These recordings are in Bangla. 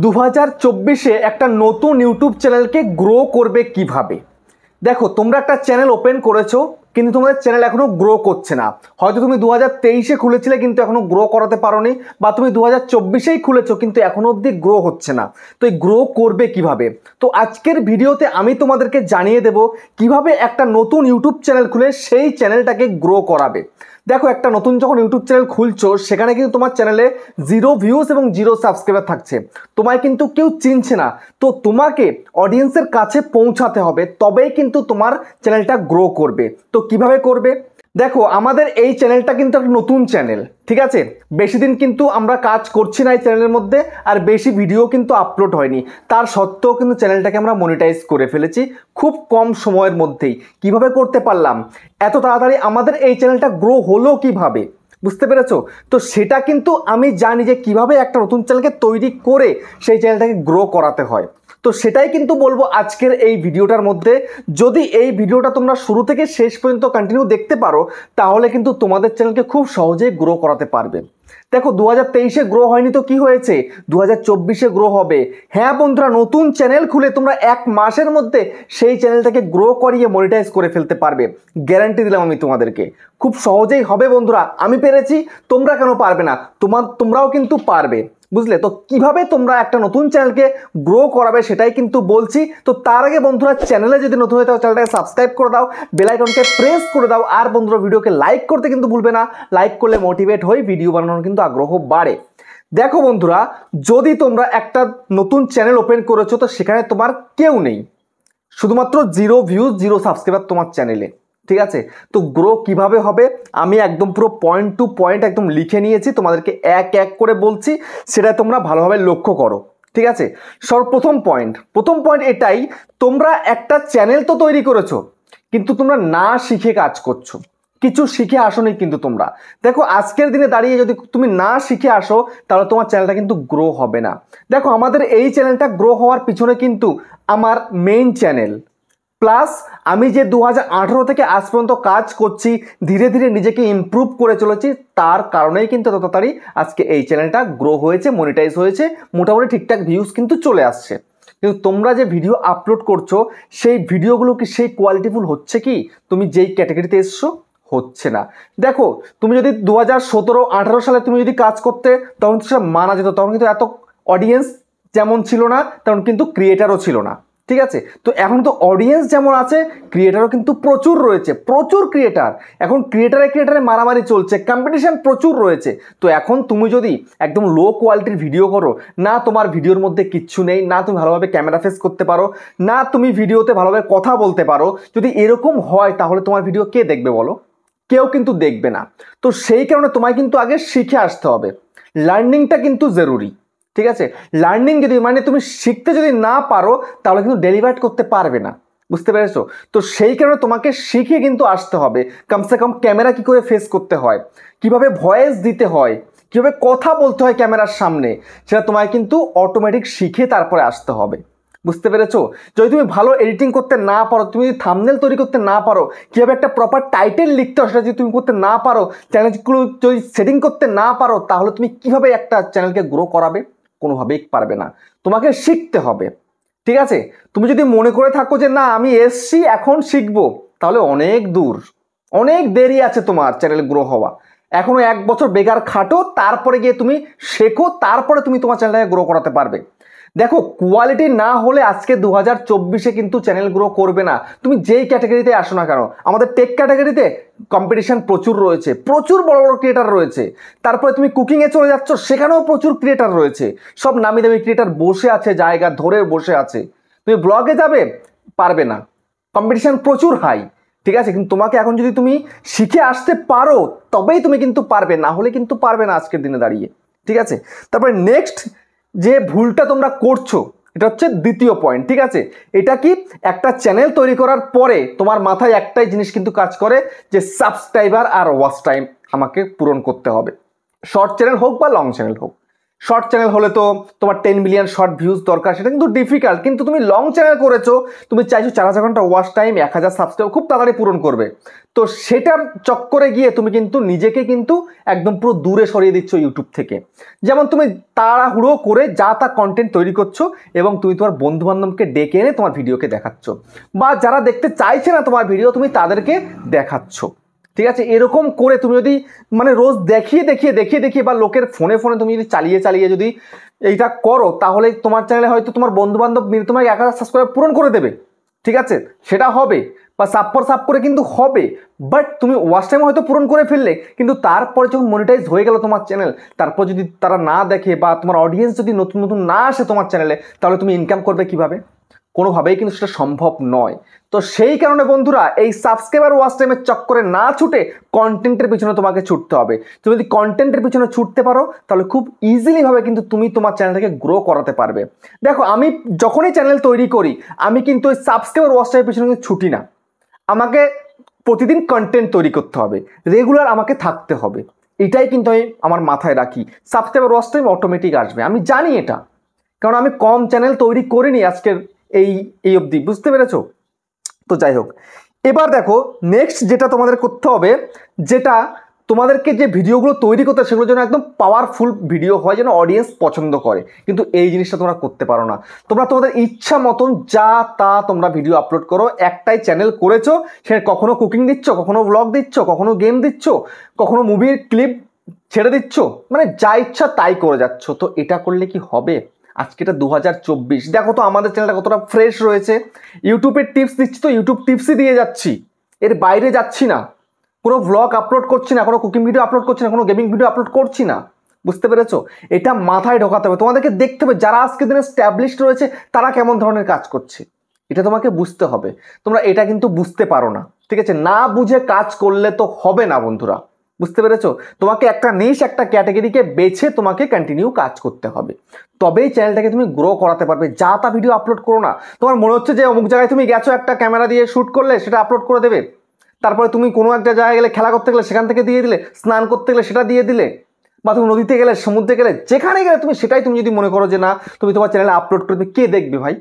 2024-এ একটা নতুন ইউটিউব চ্যানেলকে গ্রো করবে কিভাবে। দেখো, তোমরা একটা চ্যানেল ওপেন করেছো কিন্তু তোমাদের চ্যানেল এখনো গ্রো করছে না। হয়তো তুমি 2023-এ খুলেছিলে কিন্তু এখনো গ্রো করাতে পারোনি, বা তুমি 2024-এই খুলেছো কিন্তু এখনো অবধি গ্রো হচ্ছে না। তো এই গ্রো করবে কিভাবে? তো আজকের ভিডিওতে আমি তোমাদেরকে জানিয়ে দেব কিভাবে একটা নতুন ইউটিউব চ্যানেল খুলে সেই চ্যানেলটাকে গ্রো করাবে। দেখো, একটা নতুন যখন ইউটিউব চ্যানেল খুলছো সেখানে কিন্তু তোমার চ্যানেলে 0 ভিউজ এবং 0 সাবস্ক্রাইবার থাকছে, তোমায় কিন্তু কেউ চিনছে না। তো তোমাকে অডিয়েন্সের কাছে পৌঁছাতে হবে, তবেই কিন্তু তোমার চ্যানেলটা গ্রো করবে। তো কিভাবে করবে? দেখো, আমাদের এই চ্যানেলটা কিন্তু একটা নতুন চ্যানেল, ঠিক আছে? বেশি দিন কিন্তু আমরা কাজ করছি না এই চ্যানেলের মধ্যে, আর বেশি ভিডিও কিন্তু আপলোড হয়নি। তার সত্ত্বেও কিন্তু চ্যানেলটাকে আমরা মনিটাইজ করে ফেলেছি খুব কম সময়ের মধ্যেই। কিভাবে করতে পারলাম এত তাড়াতাড়ি? আমাদের এই চ্যানেলটা গ্রো হলো কিভাবে, বুঝতে পেরেছো? তো সেটা কিন্তু আমি জানি যে কিভাবে একটা নতুন চ্যানেলকে তৈরি করে সেই চ্যানেলটাকে গ্রো করাতে হয়। তো সেটাই কিন্তু বলবো আজকের এই ভিডিওটার মধ্যে। যদি এই ভিডিওটা তোমরা শুরু থেকে শেষ পর্যন্ত কন্টিনিউ দেখতে পারো তাহলে কিন্তু তোমাদের চ্যানেলকে খুব সহজেই গ্রো করাতে পারবে। দেখো, 2023-এ গ্রো হয়নি তো কি হয়েছে, 2024-এ গ্রো হবে। হ্যাঁ বন্ধুরা, নতুন চ্যানেল খুলে তোমরা 1 মাসের মধ্যে সেই চ্যানেলটাকে গ্রো করিয়ে মনিটাইজ করে ফেলতে পারবে। গ্যারান্টি দিলাম আমি তোমাদেরকে, খুব সহজেই হবে বন্ধুরা। আমি পেরেছি, তোমরা কেন পারবে না? তোমরাও কিন্তু পারবে, বুঝলে? তো কিভাবে তোমরা একটা নতুন চ্যানেলকে গ্রো করাবে সেটাই কিন্তু বলছি। তো তার আগে বন্ধুরা, চ্যানেলে যদি নতুন হয়ে থাকো চ্যানেলটাকে সাবস্ক্রাইব করে দাও, বেল আইকনকে প্রেস করে দাও, আর বন্ধুরা ভিডিওকে লাইক করতে কিন্তু ভুলবে না। লাইক করলে মোটিভেট হই, ভিডিও বানানোর কিন্তু আগ্রহ বাড়ে। দেখো বন্ধুরা, যদি তোমরা একটা নতুন চ্যানেল ওপেন করেছো তো সেখানে তোমার কেউ নেই, শুধুমাত্র 0 ভিউজ 0 সাবস্ক্রাইবার তোমার চ্যানেলে, ঠিক আছে? তো গ্রো কিভাবে হবে আমি একদম পুরো পয়েন্ট টু পয়েন্ট একদম লিখে নিয়েছি, তোমাদেরকে এক এক করে বলছি, সেটা তোমরা ভালোভাবে লক্ষ্য করো, ঠিক আছে? প্রথম পয়েন্ট এটাই, তোমরা একটা চ্যানেল তো তৈরি করেছো কিন্তু তোমরা না শিখে কাজ করছো, কিছু শিখে আসোনি কিন্তু তোমরা। দেখো, আজকের দিনে দাঁড়িয়ে যদি তুমি না শিখে আসো তাহলে তোমার চ্যানেলটা কিন্তু গ্রো হবে না। দেখো, আমাদের এই চ্যানেলটা গ্রো হওয়ার পিছনে কিন্তু আমার মেইন চ্যানেল প্লাস আমি যে 2018 থেকে আজ পর্যন্ত কাজ করছি, ধীরে ধীরে নিজেকে ইমপ্রুভ করে চলেছি, তার কারণেই কিন্তু তত তাড়াতাড়ি আজকে এই চ্যানেলটা গ্রো হয়েছে, মনিটাইজ হয়েছে, মোটামুটি ঠিকঠাক ভিউজ কিন্তু চলে আসছে। কিন্তু তোমরা যে ভিডিও আপলোড করছো সেই ভিডিওগুলো কি সেই কোয়ালিটিফুল হচ্ছে? কি তুমি যেই ক্যাটাগরিতে এসছো হচ্ছে না। দেখো, তুমি যদি 2017-18 সালে তুমি যদি কাজ করতে তখন তো সেটা মানা যেত, তখন কিন্তু এত অডিয়েন্স যেমন ছিল না তেমন কিন্তু ক্রিয়েটারও ছিল না, ঠিক আছে? তো এখন তো অডিয়েন্স যেমন আছে ক্রিয়েটারও কিন্তু প্রচুর রয়েছে, প্রচুর ক্রিয়েটার। এখন ক্রিয়েটারে মারামারি চলছে, কম্পিটিশন প্রচুর রয়েছে। তো এখন তুমি যদি একদম লো কোয়ালিটির ভিডিও করো, না তোমার ভিডিওর মধ্যে কিচ্ছু নেই, না তুমি ভালোভাবে ক্যামেরা ফেস করতে পারো, না তুমি ভিডিওতে ভালোভাবে কথা বলতে পারো, যদি এরকম হয় তাহলে তোমার ভিডিও কে দেখবে বলো? কেউ কিন্তু দেখবে না। তো সেই কারণে তোমায় কিন্তু আগে শিখে আসতে হবে, লার্নিংটা কিন্তু জরুরি, ঠিক আছে? লার্নিং যদি মানে তুমি শিখতে যদি না পারো তাহলে কিন্তু ডেলিভার করতে পারবে না, বুঝতে পেরেছো? তো সেই কারণে তোমাকে শিখে কিন্তু আসতে হবে, কমসে কম ক্যামেরা কি করে ফেস করতে হয়, কিভাবে ভয়েস দিতে হয়, কিভাবে কথা বলতে হয় ক্যামেরার সামনে, সেটা তোমায় কিন্তু অটোমেটিক শিখে তারপরে আসতে হবে, বুঝতে পেরেছো? যদি তুমি ভালো এডিটিং করতে না পারো, তুমি যদি থাম্বনেল তৈরি করতে না পারো, কিভাবে একটা প্রপার টাইটেল লিখতে হয় সেটা যদি তুমি করতে না পারো, চ্যানেলগুলো যদি সেটিং করতে না পারো, তাহলে তুমি কিভাবে একটা চ্যানেলকে গ্রো করাবে? কোনোভাবেই পারবে না। তোমাকে শিখতে হবে, ঠিক আছে? তুমি যদি মনে করে থাকো যে না আমি এসছি এখন শিখবো, তাহলে অনেক দূর, অনেক দেরি আছে তোমার চ্যানেল গ্রো হওয়া। এখনো 1 বছর বেকার খাটো, তারপরে গিয়ে তুমি শেখো, তারপরে তুমি তোমার চ্যানেলটাকে গ্রো করাতে পারবে। দেখো, কোয়ালিটি না হলে আজকে 2024-এ কিন্তু চ্যানেল গ্রো করবে না। তুমি যেই ক্যাটাগরিতে আসো না কেন, আমাদের টেক ক্যাটাগরিতে কম্পিটিশন প্রচুর রয়েছে, প্রচুর বড় বড় ক্রিয়েটার রয়েছে। তারপরে তুমি কুকিংয়ে চলে যাচ্ছ, সেখানেও প্রচুর ক্রিয়েটার রয়েছে, সব নামি দামি ক্রিয়েটার বসে আছে, জায়গা ধরে বসে আছে। তুমি ব্লগে যাবে, পারবে না, কম্পিটিশন প্রচুর হাই, ঠিক আছে? কিন্তু তোমাকে এখন যদি তুমি শিখে আসতে পারো তবেই তুমি কিন্তু পারবে, না হলে কিন্তু পারবে না আজকের দিনে দাঁড়িয়ে, ঠিক আছে? তারপরে নেক্সট যে ভুলটা তোমরা করছো এটা হচ্ছে দ্বিতীয় পয়েন্ট, ঠিক আছে? এটা কি, একটা চ্যানেল তৈরি করার পরে তোমার মাথায় একটাই জিনিস কিন্তু কাজ করে যে সাবস্ক্রাইবার আর ওয়াচ টাইম আমাকে পূরণ করতে হবে, শর্ট চ্যানেল হোক বা লং চ্যানেল হোক। শর্ট চ্যানেল হলে তো তোমার 10 মিলিয়ন শর্ট ভিউজ দরকার, সেটা কিন্তু ডিফিকাল্ট। কিন্তু তুমি লং চ্যানেল করেছো, তুমি চাইছো 4000 ঘন্টা ওয়াচ টাইম, 1000 সাবস্ক্রাইব খুব তাড়াতাড়ি পূরণ করবে। তো সেটার চক্করে গিয়ে তুমি কিন্তু নিজেকে কিন্তু একদম পুরো দূরে সরিয়ে দিচ্ছ ইউটিউব থেকে। যেমন তুমি তাড়াহুড়ো করে যা তা কন্টেন্ট তৈরি করছো এবং তুমি তোমার বন্ধুবান্ধবকে ডেকে এনে তোমার ভিডিওকে দেখাচ্ছ, বা যারা দেখতে চাইছে না তোমার ভিডিও তুমি তাদেরকে দেখাচ্ছ। ঠিক আছে, এরকম করে তুমি যদি মানে রোজ দেখিয়ে দেখিয়ে দেখিয়ে দেখিয়ে বা লোকের ফোনে ফোনে তুমি যদি চালিয়ে চালিয়ে যদি এইটা করো, তাহলে তোমার চ্যানেলে হয়তো তোমার বন্ধুবান্ধব মিলে তোমার 1000 সাবস্ক্রাইবার পূরণ করে দেবে। ঠিক আছে, সেটা হবে, বা সাপ করে কিন্তু হবে, বাট তুমি ওয়াচ টাইম হয়তো পূরণ করে ফেললে, কিন্তু তারপরে যখন মনিটাইজ হয়ে গেল তোমার চ্যানেল, তারপর যদি তারা না দেখে বা তোমার অডিয়েন্স যদি নতুন নতুন না আসে তোমার চ্যানেলে, তাহলে তুমি ইনকাম করবে কিভাবে? কোনোভাবেই কিন্তু সেটা সম্ভব নয়। তো সেই কারণে বন্ধুরা, এই সাবস্ক্রাইবার ওয়াচ টাইমের চক্করে না ছুটে কন্টেন্টের পিছনে তোমাকে ছুটতে হবে। তুমি যদি কন্টেন্টের পিছনে ছুটতে পারো, তাহলে খুব ইজিলি ভাবে কিন্তু তুমি তোমার চ্যানেলটাকে গ্রো করাতে পারবে। দেখো, আমি যখনই চ্যানেল তৈরি করি, আমি কিন্তু ওই সাবস্ক্রাইবার ওয়াচ টাইমের পিছনে কিন্তু ছুটি না। আমাকে প্রতিদিন কন্টেন্ট তৈরি করতে হবে, রেগুলার আমাকে থাকতে হবে, এটাই কিন্তু আমি আমার মাথায় রাখি। সাবস্ক্রাইবার ওয়াচ টাইম অটোমেটিক আসবে, আমি জানি এটা, কারণ আমি কম চ্যানেল তৈরি করিনি আজকের এই অবধি, বুঝতে পেরেছো? তো যাই হোক, এবার দেখো নেক্সট যেটা তোমাদের করতে হবে, যেটা তোমাদেরকে যে ভিডিওগুলো তৈরি করতে হয় সেগুলো যেন একদম পাওয়ারফুল ভিডিও হয়, যেন অডিয়েন্স পছন্দ করে। কিন্তু এই জিনিসটা তোমরা করতে পারো না। তোমরা তোমাদের ইচ্ছা মতন যা তা তোমরা ভিডিও আপলোড করো। একটাই চ্যানেল করেছো, সেখানে কখনো কুকিং দিচ্ছ, কখনো ব্লগ দিচ্ছ, কখনো গেম দিচ্ছ, কখনো মুভির ক্লিপ ছেড়ে দিচ্ছ, মানে যা ইচ্ছা তাই করে যাচ্ছ। তো এটা করলে কি হবে? আজকে এটা 2024, দেখো তো আমাদের চ্যানেলটা কতটা ফ্রেশ রয়েছে। ইউটিউবের টিপস দিচ্ছি তো ইউটিউব টিপসই দিয়ে যাচ্ছি, এর বাইরে যাচ্ছি না। কোনো ভ্লগ আপলোড করছি না, কোনো কুকিং ভিডিও আপলোড করছি না, কোনো গেমিং ভিডিও আপলোড করছি না। বুঝতে পেরেছো? এটা মাথায় ঢোকাতে হবে, তোমাদেরকে দেখতে হবে যারা আজকের দিনে স্ট্যাবলিশড রয়েছে তারা কেমন ধরনের কাজ করছে, এটা তোমাকে বুঝতে হবে। তোমরা এটা কিন্তু বুঝতে পারো না, ঠিক আছে? না বুঝে কাজ করলে তো হবে না বন্ধুরা, বুঝতে পেরেছো? তোমাকে একটা নিশ, একটা ক্যাটাগরিকে বেছে তোমাকে কন্টিনিউ কাজ করতে হবে, তবেই চ্যানেলটাকে তুমি গ্রো করাতে পারবে। যা তা ভিডিও আপলোড করো না। তোমার মনে হচ্ছে যে অমুক জায়গায় তুমি গেছো, একটা ক্যামেরা দিয়ে শ্যুট করলে সেটা আপলোড করে দেবে, তারপরে তুমি কোনো একটা জায়গায় গেলে, খেলা করতে গেলে সেখান থেকে দিয়ে দিলে, স্নান করতে গেলে সেটা দিয়ে দিলে, বা তুমি নদীতে গেলে, সমুদ্রে গেলে, যেখানে গেলে তুমি সেটাই তুমি যদি মনে করো যে না তুমি তোমার চ্যানেলে আপলোড করবে, কে দেখবে ভাই?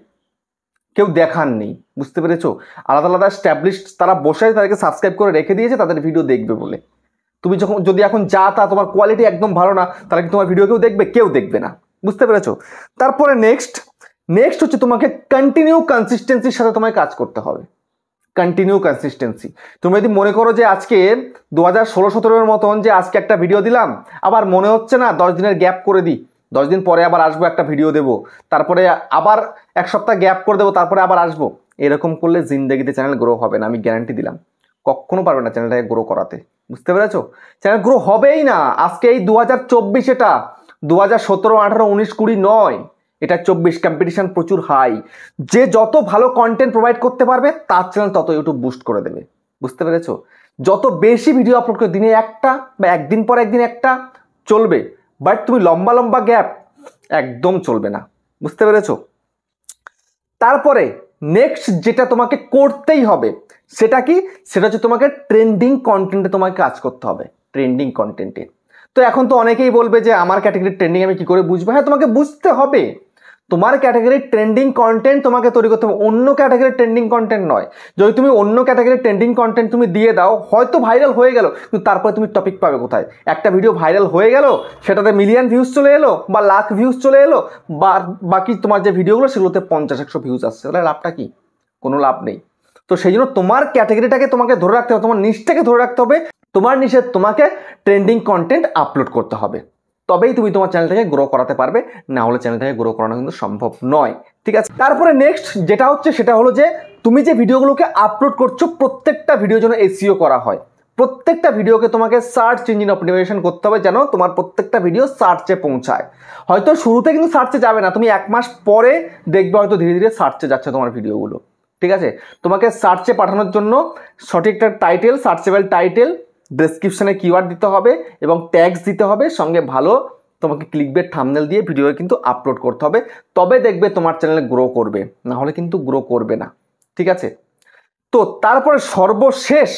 কেউ দেখার নেই, বুঝতে পেরেছো? আলাদা আলাদা স্ট্যাবলিশড তারা বসে তাদেরকে সাবস্ক্রাইব করে রেখে দিয়েছে তাদের ভিডিও দেখবে বলে। তুমি যখন যদি এখন যা তা তোমার কোয়ালিটি একদম ভালো না, তাহলে কি তোমার ভিডিও কেউ দেখবে? কেউ দেখবে না, বুঝতে পেরেছো? তারপরে নেক্সট হচ্ছে তোমাকে কন্টিনিউ কনসিস্টেন্সির সাথে তোমায় কাজ করতে হবে। Continue consistency. তুমি যদি মনে করো যে আজকে 2016-17 মতন যে আজকে একটা ভিডিও দিলাম, আবার মনে হচ্ছে না 10 দিনের গ্যাপ করে দিই, 10 দিন পরে আবার আসবো একটা ভিডিও দেবো, তারপরে আবার এক সপ্তাহ গ্যাপ করে দেবো, তারপরে আবার আসবো, এরকম করলে জিন্দেগিতে চ্যানেল গ্রো হবে না, আমি গ্যারান্টি দিলাম। কখনো পারবে না চ্যানেলটাকে গ্রো করাতে, বুঝতে পেরেছো? চ্যানেল গ্রো হবেই না। আজকে এই 2024, এটা 2017, 18, 19, 20 নয়, এটা 24। কম্পিটিশন প্রচুর হাই। যে যত ভালো কন্টেন্ট প্রোভাইড করতে পারবে তার চ্যানেল তত ইউটিউব বুস্ট করে দেবে, বুঝতে পেরেছো? যত বেশি ভিডিও আপলোড করে, দিনে একটা বা একদিন পর একদিন একটা চলবে, বাট তুমি লম্বা লম্বা গ্যাপ একদম চলবে না, বুঝতে পেরেছো? তারপরে নেক্সট যেটা তোমাকে করতেই হবে সেটা কি? সেটা হচ্ছে তোমাকে ট্রেন্ডিং কন্টেন্টে তোমাকে কাজ করতে হবে, ট্রেন্ডিং কন্টেন্টে। তো এখন তো অনেকেই বলবে যে আমার ক্যাটাগরির ট্রেন্ডিং আমি কি করে বুঝবো? হ্যাঁ, তোমাকে বুঝতে হবে। তোমার ক্যাটাগরির ট্রেন্ডিং কন্টেন্ট তোমাকে তৈরি করতে হবে, অন্য ক্যাটাগরির ট্রেন্ডিং কন্টেন্ট নয়। যদি তুমি অন্য ক্যাটাগরির ট্রেন্ডিং কন্টেন্ট তুমি দিয়ে দাও, হয়তো ভাইরাল হয়ে গেল, কিন্তু তারপরে তুমি টপিক পাবে কোথায়? একটা ভিডিও ভাইরাল হয়ে গেল, সেটাতে মিলিয়ন ভিউজ চলে এলো বা লাখ ভিউজ চলে এলো, বা বাকি তোমার যে ভিডিওগুলো সেগুলোতে 50-100 ভিউজ আসছে, তাহলে লাভটা কি? কোনো লাভ নেই। তো সেই জন্য তোমার ক্যাটাগরিটাকে তোমাকে ধরে রাখতে হবে, তোমার নিশটাকে ধরে রাখতে হবে, তোমার নিশে তোমাকে ট্রেন্ডিং কন্টেন্ট আপলোড করতে হবে, তবেই তুমি তোমার চ্যানেলটাকে গ্রো করাতে পারবে, না হলে চ্যানেলটাকে গ্রো করানো কিন্তু সম্ভব নয়, ঠিক আছে? তারপরে নেক্সট যেটা হচ্ছে সেটা হলো যে তুমি যে ভিডিওগুলোকে আপলোড করছো প্রত্যেকটা ভিডিওর জন্য এসইও করা হয়। প্রত্যেকটা ভিডিওকে তোমাকে সার্চ ইঞ্জিন অপটিমাইজেশন করতে হবে, যেন তোমার প্রত্যেকটা ভিডিও সার্চে পৌঁছায়। হয়তো শুরুতে কিন্তু সার্চে যাবে না, তুমি 1 মাস পরে দেখবে হয়তো ধীরে ধীরে সার্চে যাচ্ছে তোমার ভিডিওগুলো, ঠিক আছে? তোমাকে সার্চে পাঠানোর জন্য সঠিক একটা টাইটেল, সার্চেবল টাইটেল, ডেসক্রিপশনে কিওয়ার্ড দিতে হবে এবং ট্যাগস দিতে হবে, সঙ্গে ভালো তোমাকে ক্লিকবেট থাম্বনেল দিয়ে ভিডিও কিন্তু আপলোড করতে হবে, তবে দেখবে তোমার চ্যানেল গ্রো করবে, না হলে কিন্তু গ্রো করবে না, ঠিক আছে? তো তারপরে সর্বশেষ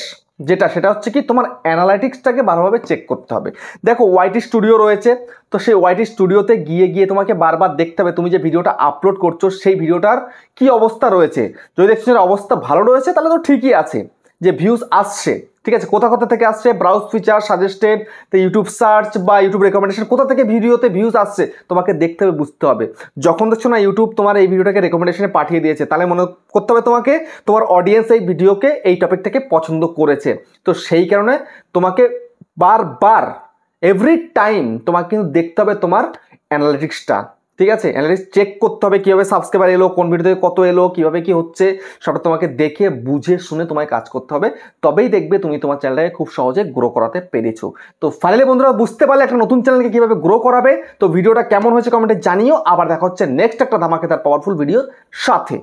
যেটা, সেটা হচ্ছে কি তোমার অ্যানালাইটিক্সটাকে ভালোভাবে চেক করতে হবে। দেখো ওয়াইটি স্টুডিও রয়েছে, তো সেই ওয়াইটি স্টুডিওতে গিয়ে গিয়ে তোমাকে বারবার দেখতে হবে তুমি যে ভিডিওটা আপলোড করছো সেই ভিডিওটার কি অবস্থা রয়েছে। যদি দেখছো অবস্থা ভালো রয়েছে তাহলে তো ঠিকই আছে, যে ভিউজ আসছে, ঠিক আছে, কোথা কোথা থেকে আসছে, ব্রাউজ ফিচার, সাজেস্টেড, তো ইউটিউব সার্চ বা ইউটিউব রেকমেন্ডেশন, কোথা থেকে ভিডিওতে ভিউজ আসছে তোমাকে দেখতে হবে, বুঝতে হবে। যখন দেখছো না ইউটিউব তোমার এই ভিডিওটাকে রেকমেন্ডেশনে পাঠিয়ে দিয়েছে, তাহলে মনে করতে হবে তোমাকে তোমার অডিয়েন্স এই ভিডিওকে এই টপিক থেকে পছন্দ করেছে। তো সেই কারণে তোমাকে বারবার এভরি টাইম তোমাকে কিন্তু দেখতে হবে তোমার অ্যানালিটিক্সটা, ঠিক আছে, অ্যানালিটিক্স চেক করতে হবে কীভাবে সাবস্ক্রাইবার এলো, কোন ভিডিও থেকে কত এলো, কীভাবে কি হচ্ছে, সবটা তোমাকে দেখে বুঝে শুনে তোমায় কাজ করতে হবে। তবেই দেখবে তুমি তোমার চ্যানেলটাকে খুব সহজে গ্রো করাতে পেরেছো। তো ফাইনালি বন্ধুরা বুঝতে পারলে একটা নতুন চ্যানেলকে কীভাবে গ্রো করাবে। তো ভিডিওটা কেমন হয়েছে কমেন্টে জানিও। আবার দেখা হচ্ছে নেক্সট একটা ধামাকেদার পাওয়ারফুল ভিডিওর সাথে।